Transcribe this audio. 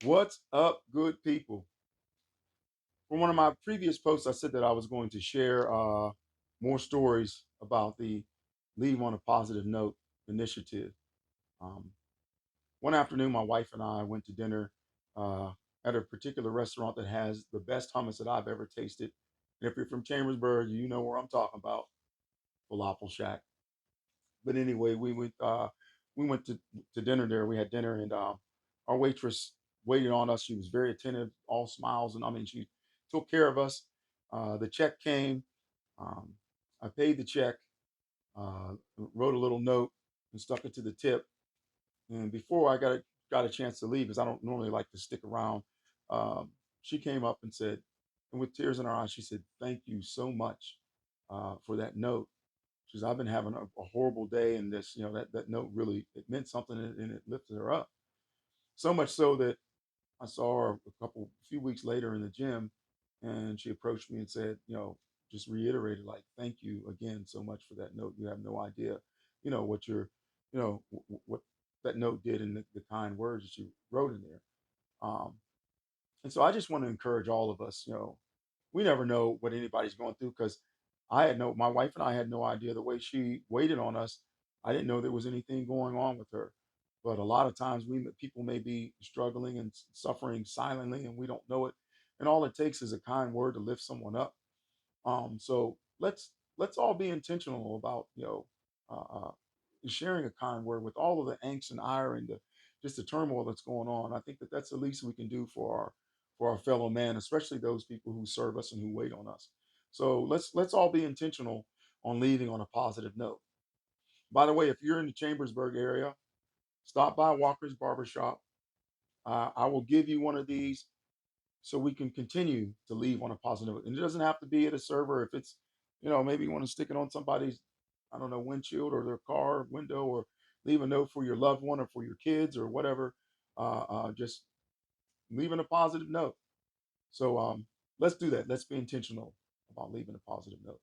What's up, good people? From one of my previous posts, I said that I was going to share more stories about the Leave on a Positive Note initiative. Um, one afternoon, my wife and I went to dinner uh, at a particular restaurant that has the best hummus that I've ever tasted. And if you're from Chambersburg, you know where I'm talking about, Falafel Shack. But anyway, we went to dinner there. We had dinner, and our waitress waited on us. She was very attentive, all smiles, and I mean, she took care of us. The check came. Um, I paid the check, wrote a little note, and stuck it to the tip. And before I got a chance to leave, because I don't normally like to stick around, she came up and said, and with tears in her eyes, she said, "Thank you so much for that note." She says, "I've been having a horrible day, and this, that note really it meant something, and it lifted her up. So much so that I saw her a few weeks later in the gym, and she approached me and said, just reiterated like, "Thank you again so much for that note. You have no idea, what your, what that note did, and the kind words that you wrote in there." Um, and so I just want to encourage all of us. We never know what anybody's going through because my wife and I had no idea the way she waited on us. I didn't know there was anything going on with her. But a lot of times people may be struggling and suffering silently and we don't know it. And all it takes is a kind word to lift someone up. So let's all be intentional about, uh, sharing a kind word with all of the angst and ire and just the turmoil that's going on. I think that that's the least we can do for our fellow man, especially those people who serve us and who wait on us. So let's all be intentional on leaving on a positive note. By the way, if you're in the Chambersburg area, stop by Walker's Barbershop. I will give you one of these so we can continue to leave on a positive note. And it doesn't have to be at a server. If it's, maybe you want to stick it on somebody's, I don't know, windshield or their car window, or leave a note for your loved one or for your kids or whatever. Just leaving a positive note. So let's do that. Let's be intentional about leaving a positive note.